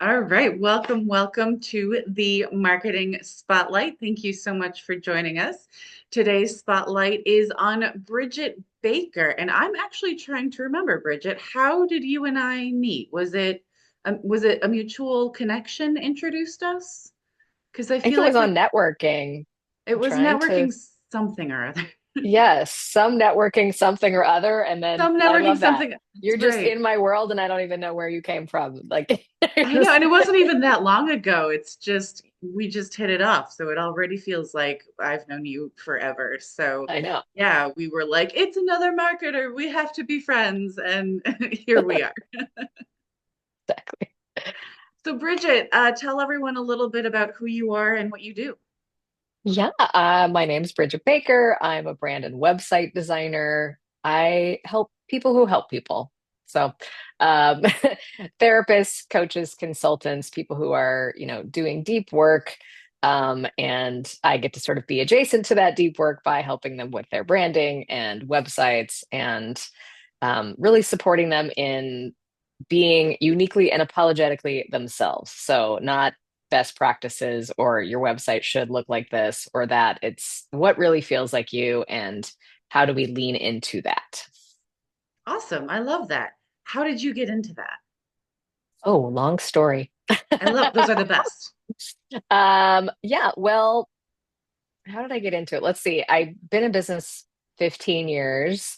All right. Welcome to the Marketing Spotlight. Thank you so much for joining us. Today's spotlight is on Bridget Baker, and I'm actually trying to remember, Bridget, how did you and I meet? Was it a mutual connection introduced us? Because I I think feel it was like on networking. it I'm was trying to, networking something or other. yes, some networking, something or other. And then Some I networking love that. something. You're That's just right. in my world and I don't even know where you came from. Like, you're I know, and just, it wasn't even that long ago. It's just we just hit it off. So it already feels like I've known you forever. So I know. yeah, we were like, it's another marketer. We have to be friends. And here we are. Exactly. So Bridget, tell everyone a little bit about who you are and what you do. Yeah, my name's Bridget Baker. I'm a brand and website designer. I help people who help people. So, um, therapists, coaches, consultants, people who are, doing deep work. And I get to sort of be adjacent to that deep work by helping them with their branding and websites and really supporting them in being uniquely and apologetically themselves. So, not best practices or your website should look like this or that. It's what really feels like you and how do we lean into that? Awesome. I love that. How did you get into that? Oh, long story. I love those are the best. Yeah, well, how did I get into it? Let's see. I've been in business 15 years.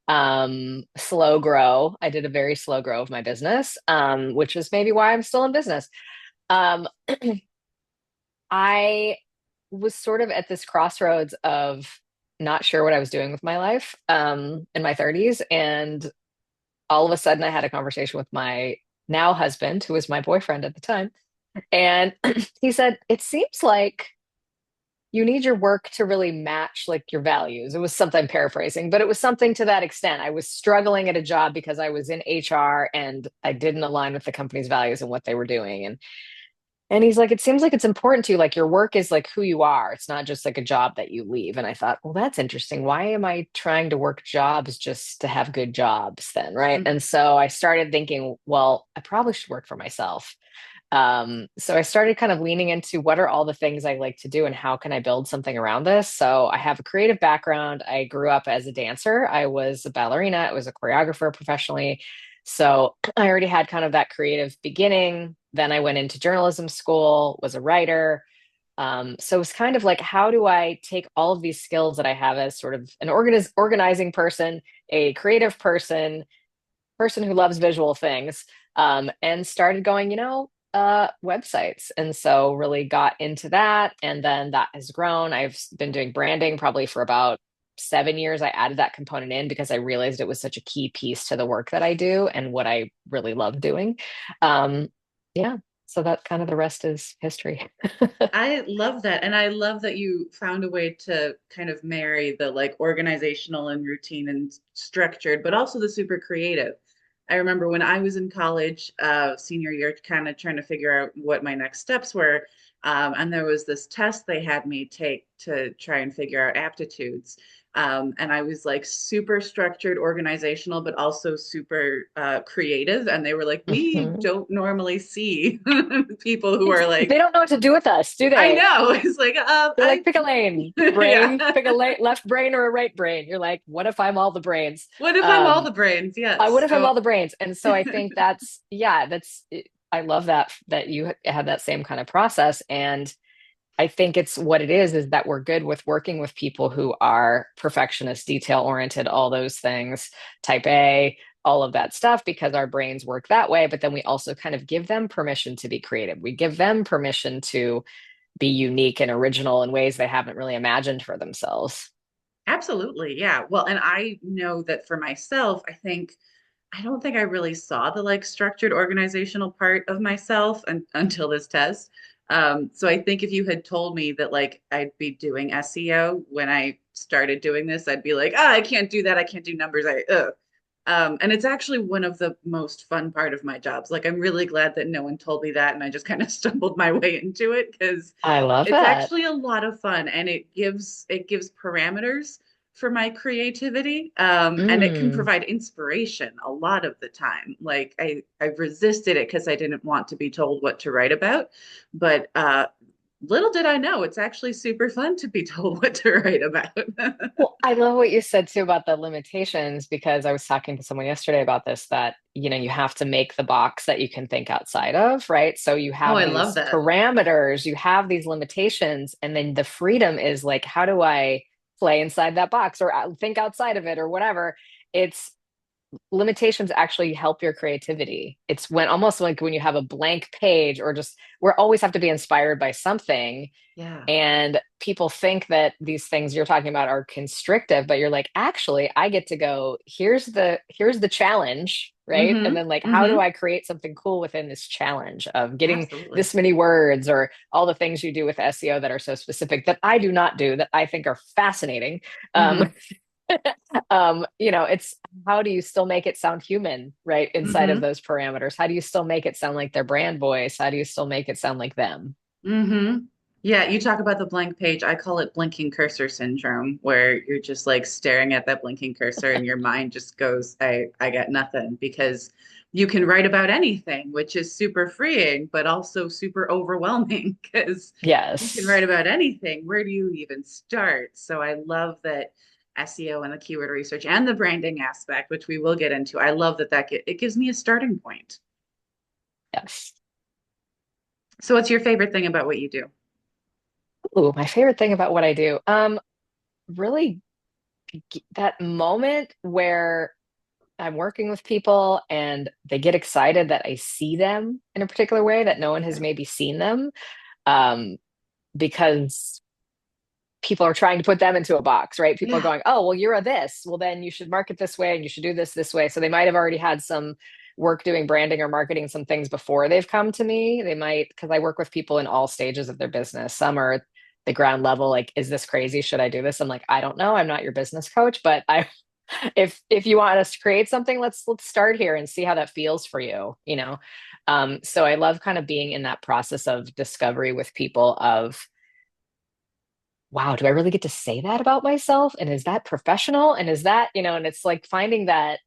Slow grow. I did a very slow grow of my business, which is maybe why I'm still in business. Um, I was sort of at this crossroads of not sure what I was doing with my life in my 30s. And all of a sudden, I had a conversation with my now husband, who was my boyfriend at the time. And he said, it seems like you need your work to really match like your values. It was something I'm paraphrasing, but it was something to that extent. I was struggling at a job because I was in HR and I didn't align with the company's values and what they were doing. And he's like, it seems like it's important to you. Like your work is like who you are. It's not just like a job that you leave. And I thought, well, that's interesting. Why am I trying to work jobs just to have good jobs then? Right. Mm. And so I started thinking, well, I probably should work for myself. So I started kind of leaning into what are all the things I like to do and how can I build something around this? So I have a creative background. I grew up as a dancer. I was a ballerina. I was a choreographer professionally. So I already had kind of that creative beginning. Then I went into journalism school, was a writer. So it was kind of like, how do I take all of these skills that I have as sort of an organizing person, a creative person, person who loves visual things, and started going, websites. And so really got into that. And then that has grown. I've been doing branding probably for about 7 years. I added that component in because I realized it was such a key piece to the work that I do and what I really love doing. Um, yeah. So that kind of the rest is history. I love that. And I love that you found a way to kind of marry the like organizational and routine and structured, but also the super creative. I remember when I was in college, senior year, kind of trying to figure out what my next steps were. And there was this test they had me take to try and figure out aptitudes. And I was like super structured, organizational, but also super creative. And they were like, we Mhm. don't normally see people who are They like, don't know what to do with us, do I they? know. It's like, They're like, pick a lane, yeah. brain, pick a left brain or a right brain. You're like, what if I'm all the brains? What if I'm all Um, the brains? what Yes. if I'm So all the brains? And so I think yeah, I love that you had that same kind of process. And I think it's what it is that we're good with working with people who are perfectionists, detail oriented, all those things, type A, all of that stuff, because our brains work that way. But then we also kind of give them permission to be creative. We give them permission to be unique and original in ways they haven't really imagined for themselves. absolutely. Yeah. Well, and I know that for myself, I don't think I really saw the like structured organizational part of myself until this test. So I think if you had told me that like I'd be doing SEO when I started doing this, I'd be like, I can't do that. I can't do numbers. And it's actually one of the most fun part of my jobs. Like I'm really glad that no one told me that, and I just kind of stumbled my way into it because I love it's that. actually a lot of fun, and it gives parameters for my creativity. And it can Mm. provide inspiration a lot of the time. Like I resisted it because I didn't want to be told what to write about. But little did I know, it's actually super fun to be told what to write about. Well, I love what you said too about the limitations because I was talking to someone yesterday about this that, you have to make the box that you can think outside of, right? So you Oh, have I love these that. parameters, you have these limitations, and then the freedom is like, how do I play inside that box or think outside of it or whatever? It's limitations actually help your creativity. It's when almost like when you have a blank page or just we always have to be inspired by something Yeah. and people think that these things you're talking about are constrictive, but you're like, actually, I get to go, here's the challenge, right? And Mm-hmm. then like, how do Mm-hmm. I create something cool within this challenge of getting Absolutely. this many words or all the things you do with SEO that are so specific that I do not do that I think are fascinating. Um, Mm-hmm. it's how do you still make it sound human, right? Inside of Mm-hmm. those parameters. How do you still make it sound like their brand voice? How do you still make it sound like them? Mm-hmm. Yeah, you talk about the blank page. I call it blinking cursor syndrome, where you're just like staring at that blinking cursor and your mind just goes, I got nothing because you can write about anything, which is super freeing, but also super overwhelming because you can Yes. write about anything. Where do you even start? So I love that SEO and the keyword research and the branding aspect, which we will get into. I love it gives me a starting point. Yes. So what's your favorite thing about what you do? Ooh, my favorite thing about what I do, really that moment where I'm working with people and they get excited that I see them in a particular way that no one has Yeah. maybe seen them, um, because people are trying to put them into a box, right? People are Yeah. going, oh, well, you're a this. Well, then you should market this way and you should do this way. So they might have already had some work doing branding or marketing some things before they've come to me. They might, because I work with people in all stages of their business. Some are at the ground level, like, is this crazy? Should I do this? I'm like, I don't know. I'm not your business coach, but if you want us to create something, let's start here and see how that feels for you. So I love kind of being in that process of discovery with people of wow, do I really get to say that about myself? And is that professional? And is that, and it's like finding that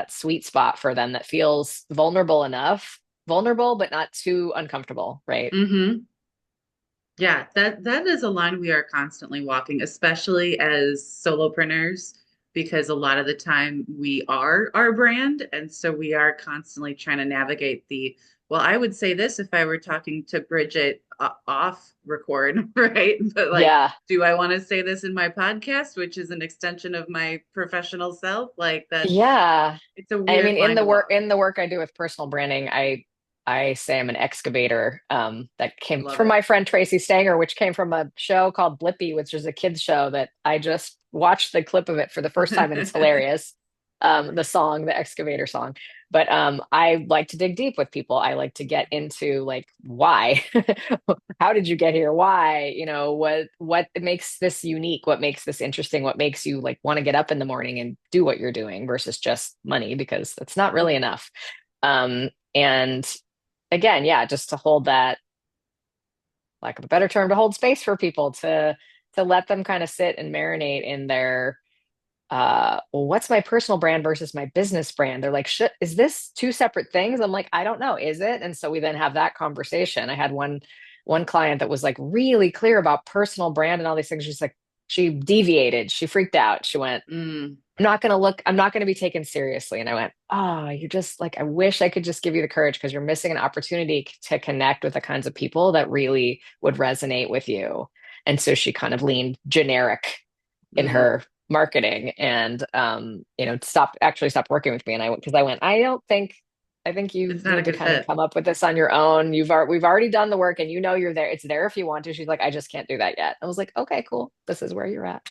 sweet spot for them that feels vulnerable enough, vulnerable, but not too uncomfortable, right? Mm-hmm. Yeah, that is a line we are constantly walking, especially as solopreneurs, because a lot of the time we are our brand, and so we are constantly trying to navigate well, I would say this if I were talking to Bridget off record, right? But like, Yeah. do I want to say this in my podcast, which is an extension of my professional self? Like Yeah. it's a I weird mean, in line the to work walk. in the work I do with personal branding, I say I'm an excavator. That came Love from it. my friend Tracy Stanger, which came from a show called Blippy, which is a kids show that I just watched the clip of it for the first time, and it's hilarious. The song, the excavator song. But I like to dig deep with people. I like to get into like why, how did you get here? Why? What makes this unique? What makes this interesting? What makes you like want to get up in the morning and do what you're doing versus just money because that's not really enough. And again, yeah, just to hold that, lack of a better term, to hold space for people to let them kind of sit and marinate in their well, what's my personal brand versus my business brand? They're like, is this two separate things? I'm like, I don't know, is it? And so we then have that conversation. I had one client that was like really clear about personal brand and all these things. She's like, she deviated, she freaked out. She went, Mm, I'm not going to be taken seriously. And I went, oh, you're just like, I wish I could just give you the courage because you're missing an opportunity to connect with the kinds of people that really would resonate with you. And so she kind of leaned generic in mm. her marketing and stopped working with me. And I went, I think you It's not a need to good kind of fit. come up with this on your own. We've already done the work and you're there. It's there if you want to. She's like, I just can't do that yet. I was like, okay, cool. This is where you're at.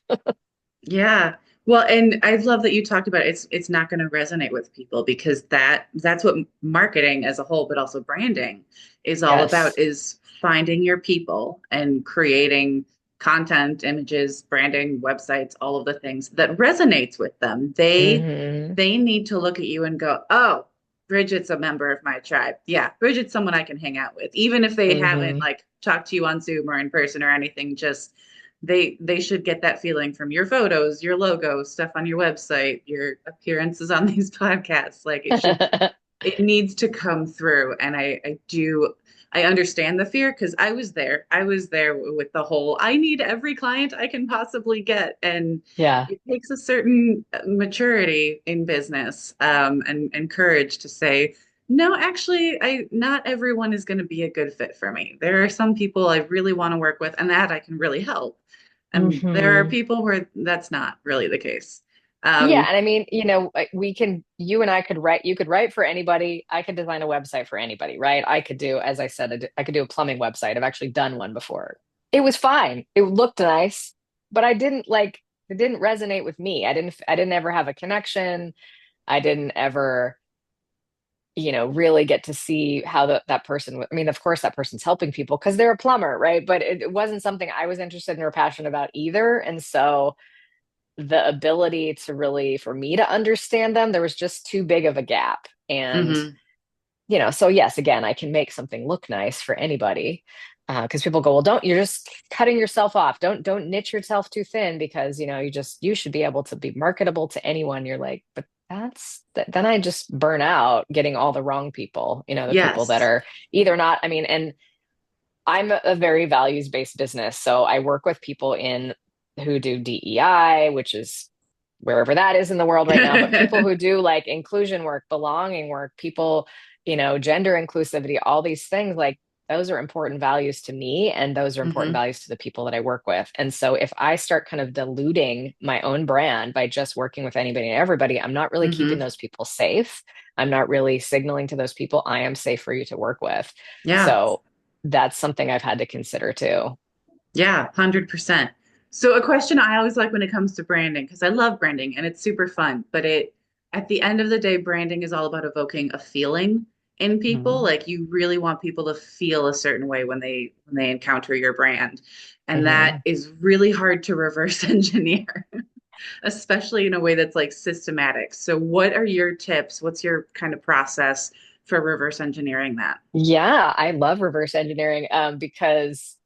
Yeah. Well, and I love that you talked about it's not going to resonate with people because that's what marketing as a whole, but also branding is all about Yes. is finding your people and creating content, images, branding, websites, all of the things that resonates with them. Hmm. They need to look at you and go, "Oh, Bridget's a member of my tribe. Yeah, Bridget's someone I can hang out with." Even if they haven't Hmm. like talked to you on Zoom or in person or anything, just they should get that feeling from your photos, your logo, stuff on your website, your appearances on these podcasts. Like it needs to come through. And I understand the fear because I was there. I was there with the whole, I need every client I can possibly get. And Yeah. it takes a certain maturity in business, and courage to say, no, actually, not everyone is going to be a good fit for me. There are some people I really want to work with and that I can really help. And there are Hmm. people where that's not really the case. Yeah, Um, and I mean, we can, you and I could write, you could write for anybody. I could design a website for anybody, right? I could do, as I said, I could do a plumbing website. I've actually done one before. It was fine. It looked nice, but it didn't resonate with me. I didn't ever have a connection. I didn't ever, really get to see how that person, I mean, of course, that person's helping people because they're a plumber, right? But it wasn't something I was interested in or passionate about either. And so, the ability to really for me to understand them, there was just too big of a gap. And mhm. so yes, again, I can make something look nice for anybody, because people go, well, don't, you're just cutting yourself off, don't niche yourself too thin, because you should be able to be marketable to anyone. You're like, but then I just burn out getting all the wrong people, the people that Yes. are either not, I mean, and I'm a very values-based business. So I work with people in who do DEI, which is wherever that is in the world right now, but people who do like inclusion work, belonging work, people, gender inclusivity, all these things, like those are important values to me, and those are important Hmm. values to the people that I work with. And so if I start kind of diluting my own brand by just working with anybody and everybody, I'm not really keeping Hmm. those people safe. I'm not really signaling to those people I am safe for you to work with. Yeah. So that's something I've had to consider too. Yeah, 100%. So a question I always like when it comes to branding, because I love branding and it's super fun, but at the end of the day, branding is all about evoking a feeling in people. Mhm. Like you really want people to feel a certain way when they encounter your brand. And that Mhm. is really hard to reverse engineer, especially in a way that's like systematic. So what are your tips? What's your kind of process for reverse engineering that? Yeah, I love reverse engineering, because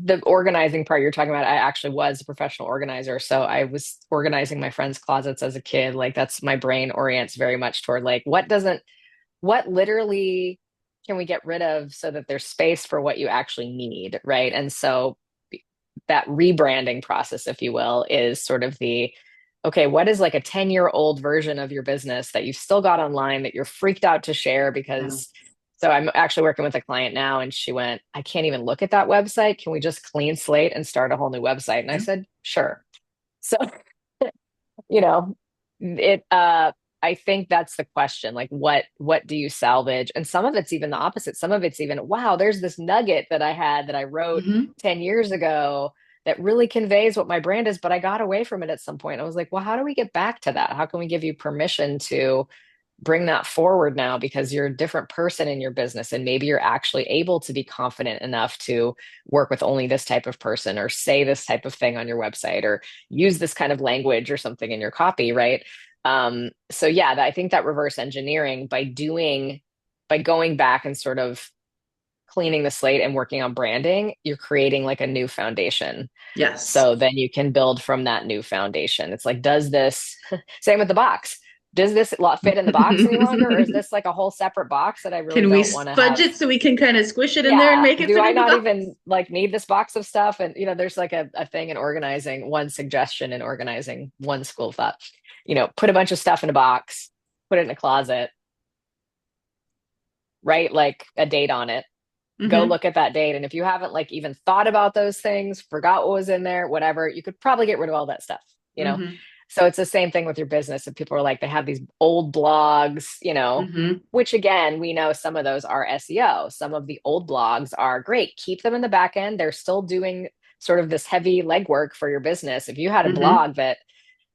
the organizing part you're talking about, I actually was a professional organizer. So I was organizing my friends' closets as a kid. Like that's my brain orients very much toward like what literally can we get rid of so that there's space for what you actually need, right? And so that rebranding process, if you will, is sort of the okay, what is like a 10-year-old version of your business that you've still got online that you're freaked out to share Yeah. because so I'm actually working with a client now and she went, I can't even look at that website. Can we just clean slate and start a whole new website? And I said, sure. So, you know, it I think that's the question. Like what do you salvage? And some of it's even the opposite. Some of it's even, wow, there's this nugget that I had that I wrote Hmm. 10 years ago that really conveys what my brand is, but I got away from it at some point. I was like, well, how do we get back to that? How can we give you permission to bring that forward now because you're a different person in your business and maybe you're actually able to be confident enough to work with only this type of person or say this type of thing on your website or use this kind of language or something in your copy, right? So yeah, I think that reverse engineering by going back and sort of cleaning the slate and working on branding, you're creating like a new foundation. Yes. So then you can build from that new foundation. It's like, does this, same with the box, does this lot fit in the box any longer? Or is this like a whole separate box that I really Can we don't want to fudge have? it so we can kind of squish it in there and Yeah. make it Do fit I in the not box? even like need this box of stuff? And, there's like a thing in organizing, one suggestion in organizing, one school of thought, put a bunch of stuff in a box, put it in a closet, write like a date on it, go Hmm. look at that date. And if you haven't like even thought about those things, forgot what was in there, whatever, you could probably get rid of all that stuff, you know? Hmm. So it's the same thing with your business. If people are like, they have these old blogs, Hmm. which again, we know some of those are SEO. Some of the old blogs are great. Keep them in the back end. They're still doing sort of this heavy legwork for your business. If you had a Hmm. blog that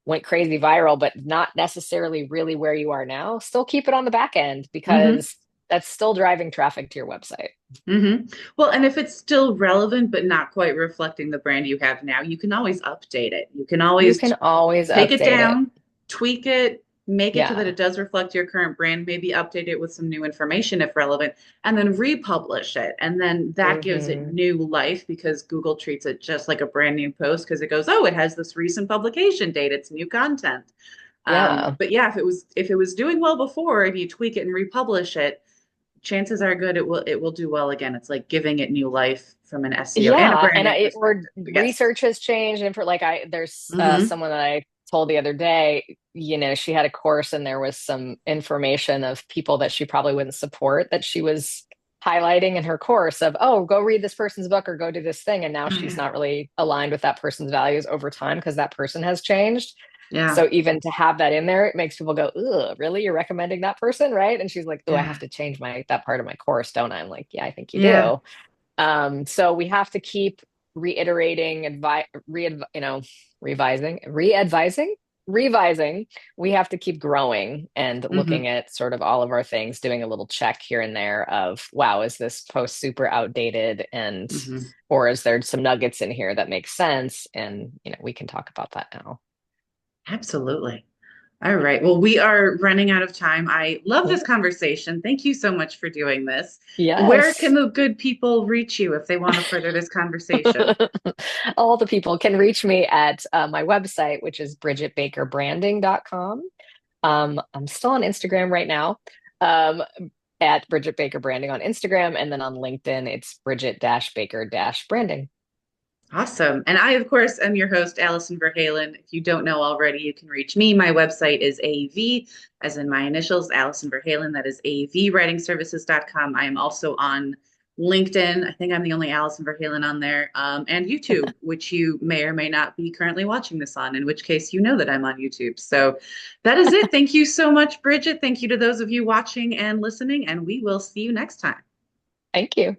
went crazy viral, but not necessarily really where you are now, still keep it on the back end Hmm. because that's still driving traffic to your website. Hmm. Well, and if it's still relevant but not quite reflecting the brand you have now, you can always update it. You can You always can always take it update it. down, tweak it, make it so that Yeah. it does reflect your current brand, maybe update it with some new information if relevant, and then republish it. And then that gives it Hmm. new life because Google treats it just like a brand new post because it goes, oh, it has this recent publication date, it's new content. Yeah. But yeah, if it was doing well before and you tweak it and republish it, chances are good it will do well again. It's like giving it new life from an SEO and a Yeah, and branding or perspective. But yes. research has changed, and for like there's Hmm. someone that I told the other day, she had a course and there was some information of people that she probably wouldn't support that she was highlighting in her course of, oh, go read this person's book or go do this thing, and now Oh she's yeah. not really aligned with that person's values over time because that person has changed. Yeah. So even to have that in there, it makes people go, ugh, really? You're recommending that person, right? And she's like, oh, I have Yeah. to change my that part of my course, don't I? I'm like, yeah, I think you Yeah. do. So we have to keep reiterating, revising, re-advising, revising. We have to keep growing and Hmm. looking at sort of all of our things, doing a little check here and there of, wow, is this post super outdated? And, Hmm. or is there some nuggets in here that make sense? And, we can talk about that now. Absolutely. All right. Well, we are running out of time. I love this conversation. Thank you so much for doing this. Where can Yes. the good people reach you if they want to further this conversation? All the people can reach me at my website, which is bridgetbakerbranding.com. I'm still on Instagram right now, um, at Bridget Baker Branding on Instagram. And then on LinkedIn, it's Bridget-Baker-Branding. Awesome. And I, of course, am your host, Alison Verhalen. If you don't know already, you can reach me. My website is AV, as in my initials, Alison Verhalen. That is avwritingservices.com. I am also on LinkedIn. I think I'm the only Alison Verhalen on there, and YouTube, which you may or may not be currently watching this on, in which case you know that I'm on YouTube. So that is it. Thank you so much, Bridget. Thank you to those of you watching and listening, and we will see you next time. Thank you.